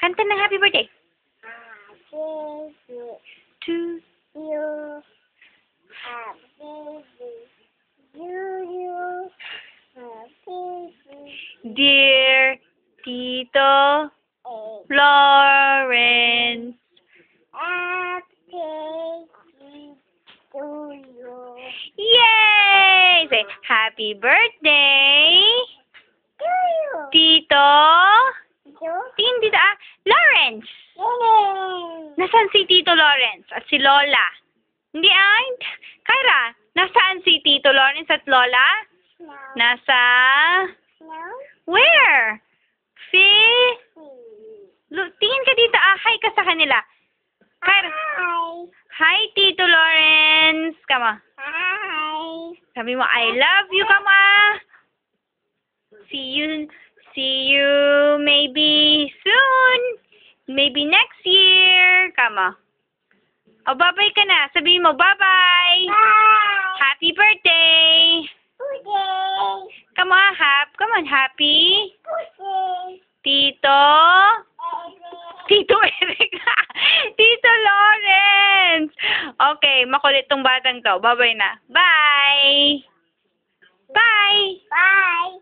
Kanta ng happy birthday. To You. Happy you. Happy dear Tito Lawrence. to you. Yay! Say, happy birthday, To you. Tito. You. Hindi Lawrence. Nasaan si Tito Lawrence at si Lola? Hindi Kyra, nasaan si Tito Lawrence at Lola? No. Nasa... No. Where? Tingin ka dito. Hi ka sa kanila. Kyra. Hi. Hi, Tito Lawrence. Come on. Hi. Sabi mo, I love you. Come on. See you maybe soon. Maybe next year. Come on. Oh, bye-bye ka na. Sabihin mo, bye-bye. Bye. Happy birthday. Pussy. Come on, happy. Pussy. Tito Eric. Tito Lawrence. Okay, makulit tong batang to. Bye-bye na. Bye. Bye. Bye.